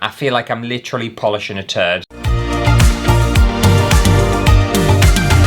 I feel like I'm literally polishing a turd.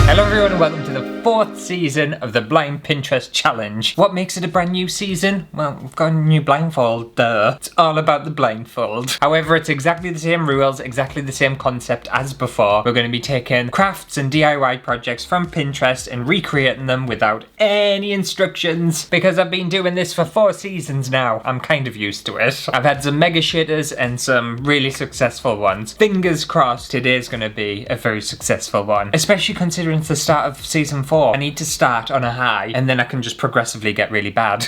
Hello everyone and welcome to the 4th season of the Blind Pinterest Challenge. What makes it a brand new season? Well, we've got a new blindfold, duh. It's all about the blindfold. However, it's exactly the same rules, exactly the same concept as before. We're going to be taking crafts and DIY projects from Pinterest and recreating them without any instructions. Because I've been doing this for 4 seasons now, I'm kind of used to it. I've had some mega shitters and some really successful ones. Fingers crossed today's going to be a very successful one. Especially considering it's the start of season 4. I need to start on a high and then I can just progressively get really bad.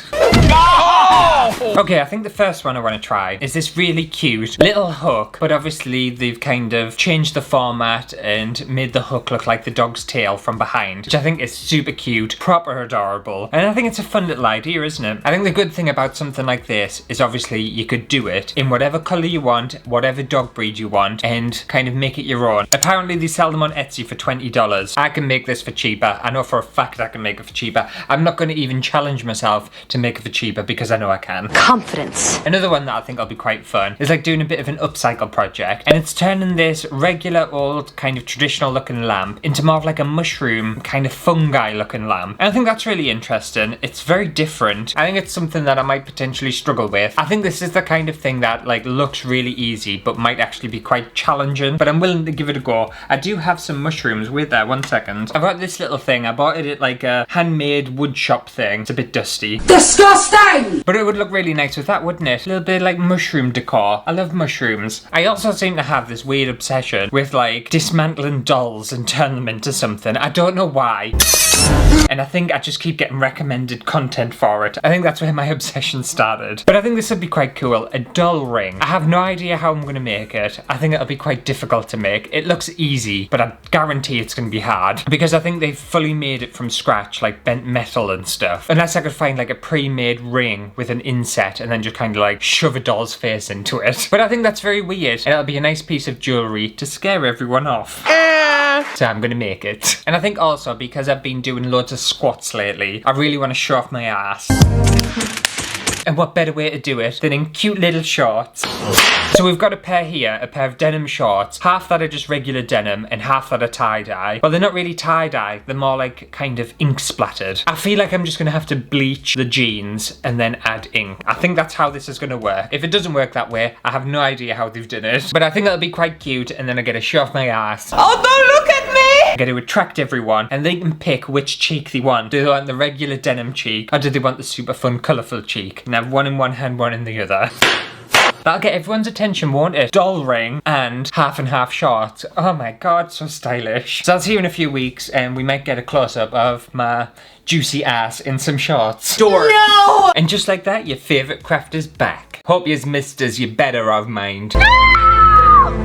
Okay, I think the first one I want to try is this really cute little hook, but obviously they've kind of changed the format and made the hook look like the dog's tail from behind, which I think is super cute, proper adorable, and I think it's a fun little idea, isn't it? I think the good thing about something like this is obviously you could do it in whatever colour you want, whatever dog breed you want, and kind of make it your own. Apparently they sell them on Etsy for $20. I can make this for cheaper. I know for a fact I can make it for cheaper. I'm not going to even challenge myself to make it for cheaper because I know I can. Confidence. Another one that I think will be quite fun is like doing a bit of an upcycle project, and it's turning this regular old kind of traditional looking lamp into more of like a mushroom kind of fungi looking lamp, and I think that's really interesting. It's very different. I think it's something that I might potentially struggle with. I think this is the kind of thing that like looks really easy but might actually be quite challenging, but I'm willing to give it a go. I do have some mushrooms with there. One second. I've got this little thing. I bought it at like a handmade wood shop thing. It's a bit dusty. Disgusting! But it would look really nice with that, wouldn't it? A little bit like mushroom decor. I love mushrooms. I also seem to have this weird obsession with like dismantling dolls and turning them into something. I don't know why. And I think I just keep getting recommended content for it. I think that's where my obsession started. But I think this would be quite cool. A doll ring. I have no idea how I'm going to make it. I think it'll be quite difficult to make. It looks easy, but I guarantee it's going to be hard. Because I think they've fully made it from scratch, like bent metal and stuff. Unless I could find like a pre-made ring with an inset and then just kind of like shove a doll's face into it. But I think that's very weird. And it'll be a nice piece of jewellery to scare everyone off. So I'm going to make it. And I think also because I've been doing loads of squats lately, I really want to show off my ass. And what better way to do it than in cute little shorts. So we've got a pair here, a pair of denim shorts. Half that are just regular denim and half that are tie-dye. Well, they're not really tie-dye, they're more like kind of ink splattered. I feel like I'm just going to have to bleach the jeans and then add ink. I think that's how this is going to work. If it doesn't work that way, I have no idea how they've done it. But I think that'll be quite cute, and then I get to show off my ass. Oh, don't look at me! I get to attract everyone, and they can pick which cheek they want. Do they want the regular denim cheek, or do they want the super fun colourful cheek? And have one in one hand, one in the other. That'll get everyone's attention, won't it? Doll ring and half shorts. Oh my god, so stylish. So I'll see you in a few weeks and we might get a close-up of my juicy ass in some shorts. Door. No! And just like that, your favourite craft is back. Hope yous missed us, you better have mind.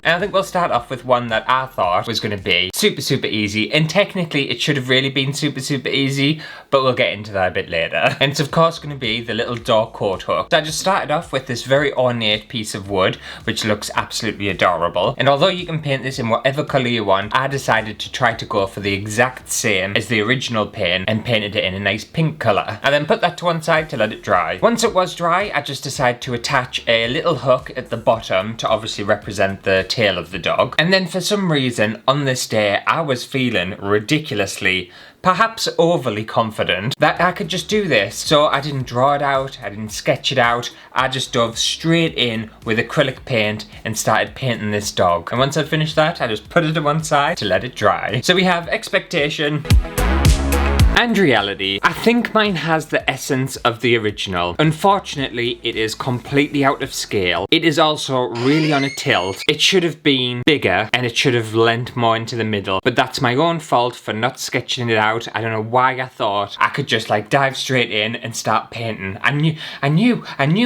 And I think we'll start off with one that I thought was going to be super easy, and technically it should have really been super easy, but we'll get into that a bit later. And it's of course going to be the little door coat hook. So I just started off with this very ornate piece of wood, which looks absolutely adorable. And although you can paint this in whatever colour you want, I decided to try to go for the exact same as the original paint and painted it in a nice pink colour. And then put that to one side to let it dry. Once it was dry, I just decided to attach a little hook at the bottom to obviously represent the tail of the dog. And then for some reason on this day I was feeling ridiculously, perhaps overly confident that I could just do this. So I didn't draw it out, I didn't sketch it out, I just dove straight in with acrylic paint and started painting this dog. And once I'd finished that, I just put it to one side to let it dry. So we have expectation and reality. I think mine has the essence of the original. Unfortunately, it is completely out of scale. It is also really on a tilt. It should have been bigger and it should have leant more into the middle, but that's my own fault for not sketching it out. I don't know why I thought I could just like dive straight in and start painting. I knew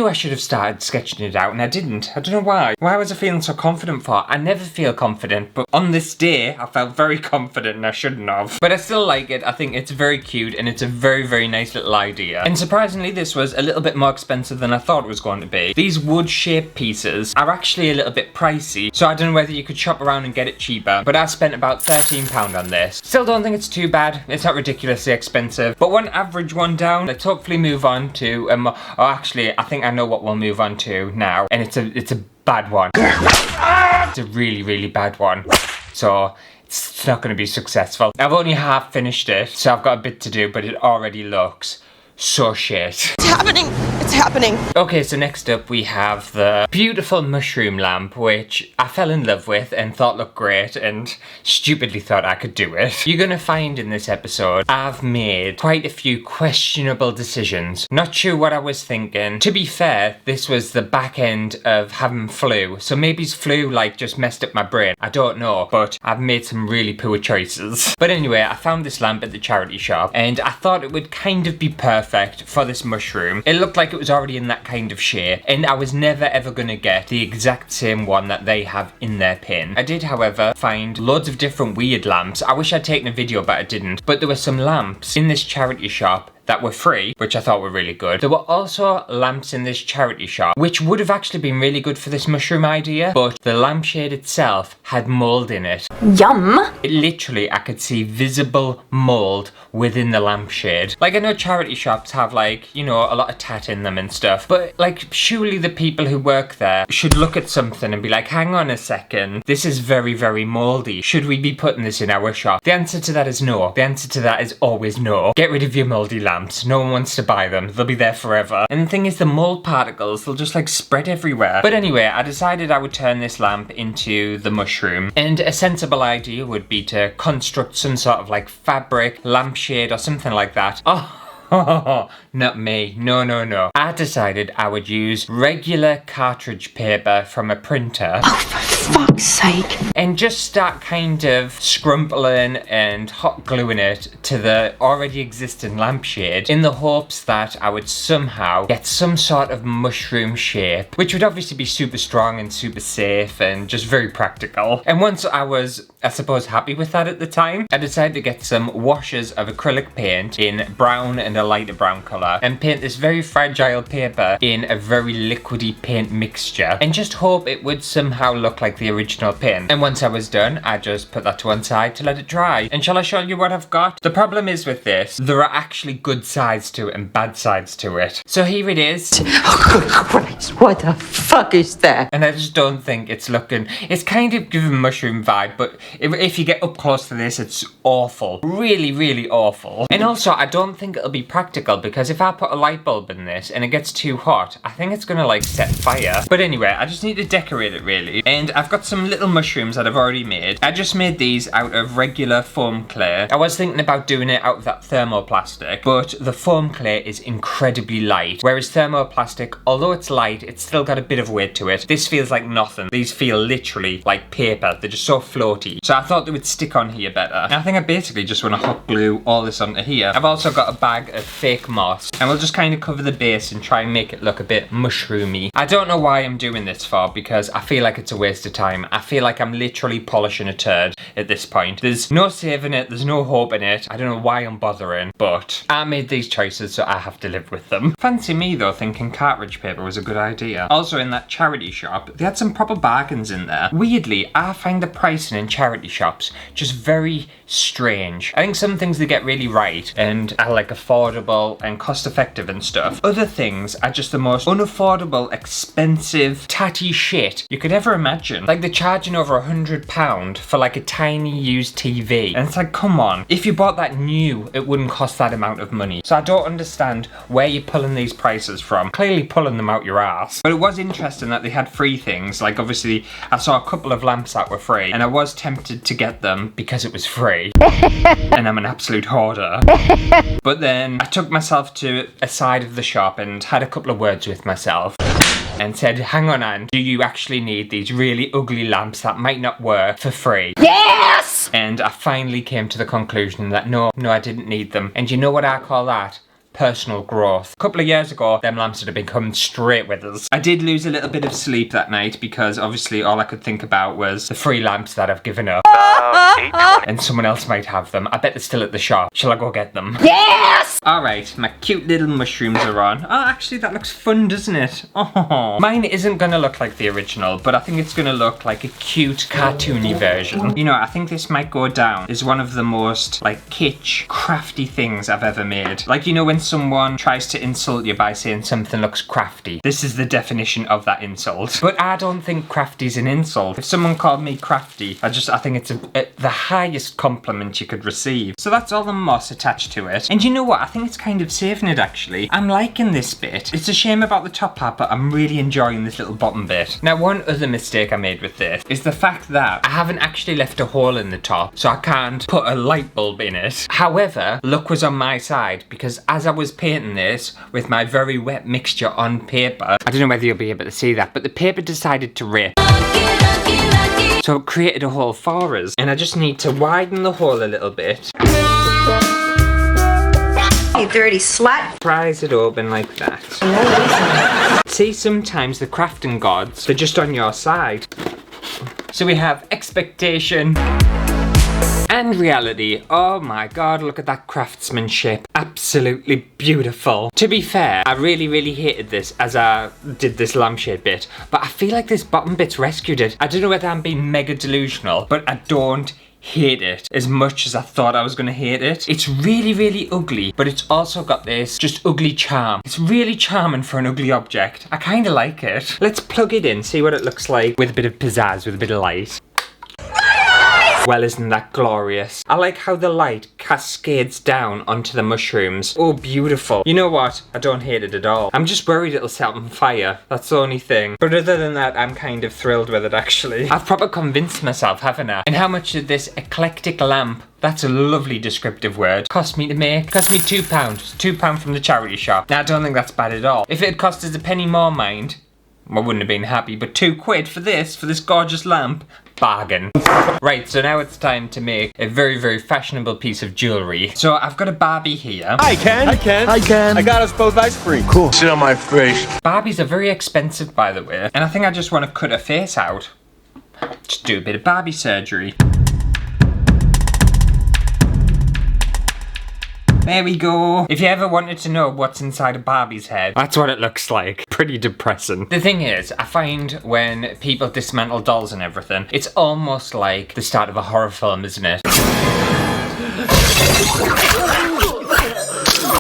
I should have started sketching it out and I didn't. I don't know why. Why was I feeling so confident for? I never feel confident, but on this day I felt very confident and I shouldn't have. But I still like it. I think it's very cute and it's a very nice little idea. And surprisingly this was a little bit more expensive than I thought it was going to be. These wood shaped pieces are actually a little bit pricey, so I don't know whether you could shop around and get it cheaper, but I spent about £13 on this. Still don't think it's too bad. It's not ridiculously expensive, but one average one down. Let's hopefully move on to oh actually I think I know what we'll move on to now, and it's a bad one. It's a really, really bad one. So it's not going to be successful. I've only half finished it, so I've got a bit to do, but it already looks so shit. It's happening! It's happening! Okay, so next up we have the beautiful mushroom lamp, which I fell in love with and thought looked great and stupidly thought I could do it. You're gonna find in this episode I've made quite a few questionable decisions. Not sure what I was thinking. To be fair, this was the back end of having flu, so maybe flu like just messed up my brain. I don't know, but I've made some really poor choices. But anyway, I found this lamp at the charity shop and I thought it would kind of be perfect for this mushroom. It looked like it was already in that kind of shape, and I was never ever gonna get the exact same one that they have in their pin. I did, however, find loads of different weird lamps. I wish I'd taken a video, but I didn't. But there were some lamps in this charity shop that were free, which I thought were really good. There were also lamps in this charity shop, which would have actually been really good for this mushroom idea, but the lampshade itself had mold in it. Yum! It literally, I could see visible mold within the lampshade. Like, I know charity shops have, like, you know, a lot of tat in them and stuff, but, like, surely the people who work there should look at something and be like, hang on a second, this is very, very moldy. Should we be putting this in our shop? The answer to that is no. The answer to that is always no. Get rid of your moldy lamps. No one wants to buy them. They'll be there forever. And the thing is, the mold particles, they'll just like spread everywhere. But anyway, I decided I would turn this lamp into the mushroom. And a sensible idea would be to construct some sort of like fabric, lampshade or something like that. Oh, not me. No, no, no. I decided I would use regular cartridge paper from a printer. Oh, for fuck's sake. And just start kind of scrumpling and hot gluing it to the already existing lampshade in the hopes that I would somehow get some sort of mushroom shape, which would obviously be super strong and super safe and just very practical. And once I was, I suppose, happy with that at the time, I decided to get some washes of acrylic paint in brown and a lighter brown colour and paint this very fragile paper in a very liquidy paint mixture and just hope it would somehow look like the original pin. And once I was done, I just put that to one side to let it dry. And shall I show you what I've got? The problem is with this, there are actually good sides to it and bad sides to it. So here it is. Oh, good Christ, what the fuck is that? And I just don't think it's looking, it's kind of giving mushroom vibe, but if you get up close to this, it's awful. Really, really awful. And also, I don't think it'll be practical because if I put a light bulb in this and it gets too hot, I think it's gonna like set fire. But anyway, I just need to decorate it really. And I've got some little mushrooms that I've already made. I just made these out of regular foam clay. I was thinking about doing it out of that thermoplastic, but the foam clay is incredibly light, whereas thermoplastic, although it's light, it's still got a bit of weight to it. This feels like nothing. These feel literally like paper. They're just so floaty. So I thought they would stick on here better. And I think I basically just want to hot glue all this onto here. I've also got a bag of fake moss, and we'll just kind of cover the base and try and make it look a bit mushroomy. I don't know why I'm doing this for, because I feel like it's a waste of time. I feel like I'm literally polishing a turd at this point. There's no saving it, there's no hope in it. I don't know why I'm bothering, but I made these choices, so I have to live with them. Fancy me though thinking cartridge paper was a good idea. Also in that charity shop, they had some proper bargains in there. Weirdly, I find the pricing in charity shops just very strange. I think some things they get really right and are like affordable and cost effective and stuff. Other things are just the most unaffordable, expensive, tatty shit you could ever imagine. Like they're charging over £100 for like a tiny used TV. And it's like, come on. If you bought that new, it wouldn't cost that amount of money. So I don't understand where you're pulling these prices from. Clearly pulling them out your ass. But it was interesting that they had free things. Like obviously I saw a couple of lamps that were free and I was tempted to get them because it was free. And I'm an absolute hoarder. But then I took myself to a side of the shop and had a couple of words with myself and said, hang on, Anne, do you actually need these really ugly lamps that might not work for free? Yes! And I finally came to the conclusion that no, I didn't need them. And you know what I call that? Personal growth. A couple of years ago, them lamps would have been coming straight with us. I did lose a little bit of sleep that night because obviously all I could think about was the free lamps that I've given up. And someone else might have them. I bet they're still at the shop. Shall I go get them? Yes! Alright, my cute little mushrooms are on. Oh, actually that looks fun, doesn't it? Oh, mine isn't gonna look like the original, but I think it's gonna look like a cute, cartoony version. You know, I think this might go down as one of the most, like, kitsch, crafty things I've ever made. Like, you know, when someone tries to insult you by saying something looks crafty. This is the definition of that insult. But I don't think crafty's an insult. If someone called me crafty, I think it's the highest compliment you could receive. So that's all the moss attached to it. And you know what? I think it's kind of saving it actually. I'm liking this bit. It's a shame about the top part, but I'm really enjoying this little bottom bit. Now, one other mistake I made with this is the fact that I haven't actually left a hole in the top, so I can't put a light bulb in it. However, luck was on my side, because as I was painting this with my very wet mixture on paper, I don't know whether you'll be able to see that, but the paper decided to rip. So it created a hole for us, and I just need to widen the hole a little bit. You dirty slut. Prise it open like that. See, sometimes the crafting gods, they're just on your side. So we have expectation and reality. Oh my god, look at that craftsmanship. Absolutely beautiful. To be fair, I really hated this as I did this lampshade bit, but I feel like this bottom bit's rescued it. I don't know whether I'm being mega delusional, but I don't hate it as much as I thought I was gonna hate it. It's really ugly, but it's also got this just ugly charm. It's really charming for an ugly object. I kinda like it. Let's plug it in, see what it looks like with a bit of pizzazz, with a bit of light. Well, isn't that glorious? I like how the light cascades down onto the mushrooms. Oh, beautiful. You know what? I don't hate it at all. I'm just worried it'll set on fire. That's the only thing. But other than that, I'm kind of thrilled with it, actually. I've proper convinced myself, haven't I? And how much did this eclectic lamp, that's a lovely descriptive word, cost me to make? Cost me £2. £2 from the charity shop. Now, I don't think that's bad at all. If it had cost us a penny more, mind, I wouldn't have been happy, but £2 for this gorgeous lamp, bargain. Right, so now it's time to make a very fashionable piece of jewellery. So I've got a Barbie here. I can. I got us both ice cream. Cool. Sit on my face. Barbies are very expensive, by the way, and I think I just want to cut her face out. Just do a bit of Barbie surgery. There we go. If you ever wanted to know what's inside a Barbie's head, that's what it looks like. Pretty depressing. The thing is, I find when people dismantle dolls and everything, it's almost like the start of a horror film, isn't it?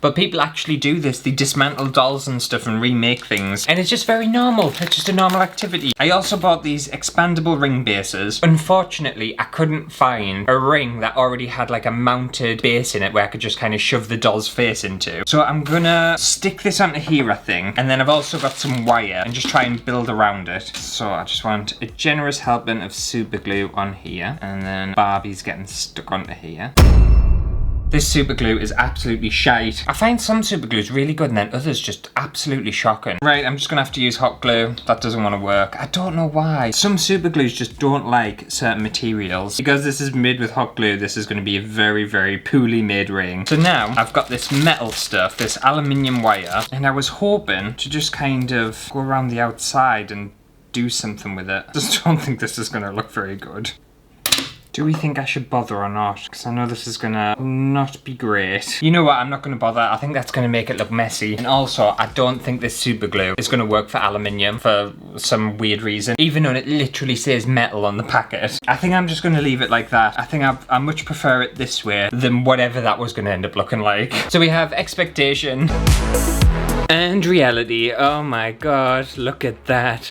But people actually do this. They dismantle dolls and stuff and remake things. And it's just very normal. It's just a normal activity. I also bought these expandable ring bases. Unfortunately, I couldn't find a ring that already had like a mounted base in it where I could just kind of shove the doll's face into. So I'm gonna stick this onto here, I think. And then I've also got some wire and just try and build around it. So I just want a generous helping of super glue on here. And then Barbie's getting stuck onto here. This super glue is absolutely shite. I find some super glues really good and then others just absolutely shocking. Right, I'm just gonna have to use hot glue. That doesn't want to work. I don't know why. Some super glues just don't like certain materials. Because this is made with hot glue, this is gonna be a very poorly made ring. So now I've got this metal stuff, this aluminium wire, and I was hoping to just kind of go around the outside and do something with it. I just don't think this is gonna look very good. Do we think I should bother or not? Because I know this is gonna not be great. You know what, I'm not gonna bother. I think that's gonna make it look messy. And also, I don't think this super glue is gonna work for aluminium for some weird reason. Even though it literally says metal on the packet. I think I'm just gonna leave it like that. I think I much prefer it this way than whatever that was gonna end up looking like. So we have expectation and reality. Oh my god, look at that.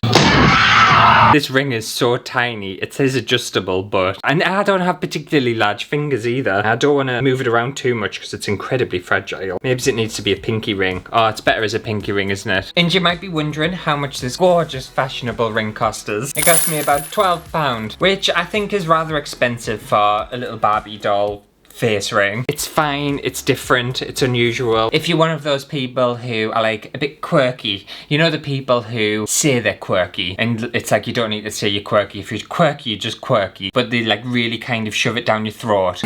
This ring is so tiny. It says adjustable, but... And I don't have particularly large fingers either. I don't want to move it around too much because it's incredibly fragile. Maybe it needs to be a pinky ring. Oh, it's better as a pinky ring, isn't it? And you might be wondering how much this gorgeous fashionable ring cost us. It cost me about £12, which I think is rather expensive for a little Barbie doll face ring. It's fine, it's different, it's unusual. If you're one of those people who are like a bit quirky, you know the people who say they're quirky, and it's like you don't need to say you're quirky. If you're quirky, you're just quirky, but they like really kind of shove it down your throat.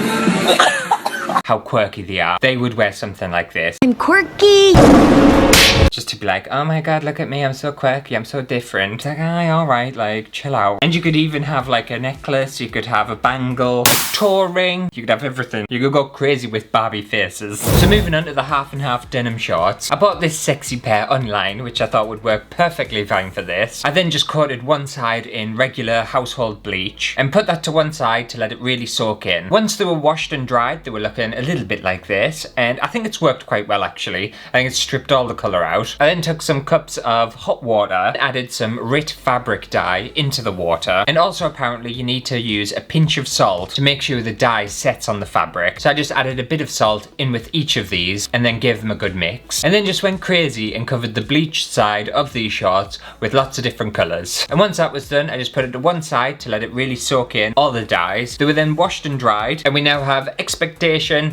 How quirky they are. They would wear something like this. I'm quirky. Just to be like, oh my god, look at me, I'm so quirky, I'm so different. It's like, aye, alright, like, chill out. And you could even have like a necklace, you could have a bangle, a toe ring, you could have everything. You could go crazy with Barbie faces. So moving on to the half and half denim shorts. I bought this sexy pair online, which I thought would work perfectly fine for this. I then just coated one side in regular household bleach and put that to one side to let it really soak in. Once they were washed and dried, they were looking a little bit like this, and I think it's worked quite well actually. I think it's stripped all the colour out. I then took some cups of hot water, added some RIT fabric dye into the water, and also apparently you need to use a pinch of salt to make sure the dye sets on the fabric. So I just added a bit of salt in with each of these and then gave them a good mix. And then just went crazy and covered the bleached side of these shorts with lots of different colours. And once that was done, I just put it to one side to let it really soak in all the dyes. They were then washed and dried, and we now have expectation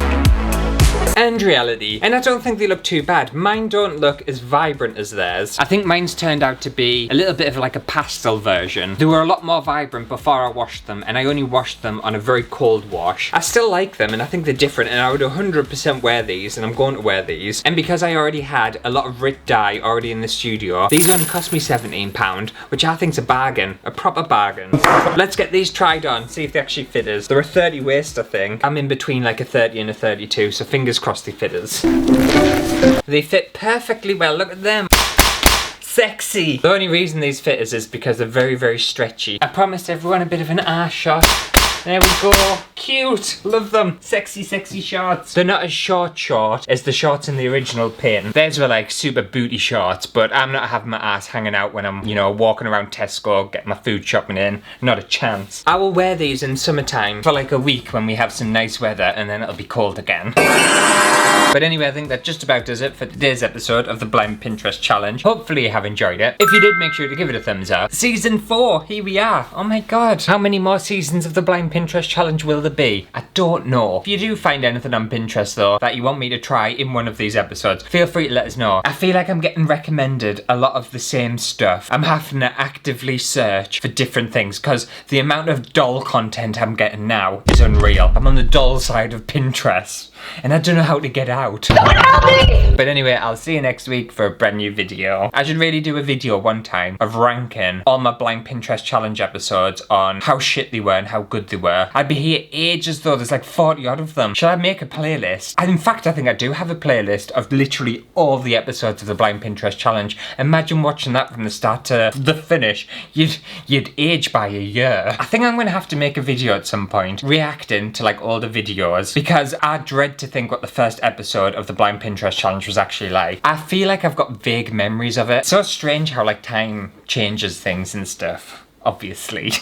and reality. And I don't think they look too bad. Mine don't look as vibrant as theirs. I think mine's turned out to be a little bit of like a pastel version. They were a lot more vibrant before I washed them, and I only washed them on a very cold wash. I still like them, and I think they're different, and I would 100% wear these, and I'm going to wear these. And because I already had a lot of RIT dye already in the studio, these only cost me £17, which I think's a bargain, a proper bargain. Let's get these tried on, see if they actually fit us. They're a 30 waist, I think. I'm in between like a 30 and a 32, so fingers crossed they fit us. They fit perfectly well, look at them. Sexy. The only reason these fit us is because they're very, very stretchy. I promised everyone a bit of an ass shot. There we go. Cute. Love them. Sexy, sexy shorts. They're not as short as the shorts in the original pin. Theirs were like super booty shorts, but I'm not having my ass hanging out when I'm, you know, walking around Tesco, getting my food shopping in. Not a chance. I will wear these in summertime for like a week when we have some nice weather, and then it'll be cold again. But anyway, I think that just about does it for today's episode of the Blind Pinterest Challenge. Hopefully you have enjoyed it. If you did, make sure to give it a thumbs up. Season 4, here we are. Oh my god. How many more seasons of the Blind Pinterest Challenge will there be? I don't know. If you do find anything on Pinterest though that you want me to try in one of these episodes, feel free to let us know. I feel like I'm getting recommended a lot of the same stuff. I'm having to actively search for different things because the amount of doll content I'm getting now is unreal. I'm on the doll side of Pinterest, and I don't know how to get out. But anyway, I'll see you next week for a brand new video. I should really do a video one time of ranking all my Blind Pinterest Challenge episodes on how shit they were and how good they were. I'd be here ages though, there's like 40 odd of them. Should I make a playlist? And in fact, I think I do have a playlist of literally all the episodes of the Blind Pinterest Challenge. Imagine watching that from the start to the finish. You'd age by a year. I think I'm gonna have to make a video at some point reacting to like older videos, because I dread to think what the first episode of the Blind Pinterest Challenge was actually like. I feel like I've got vague memories of it. So strange how like time changes things and stuff, obviously.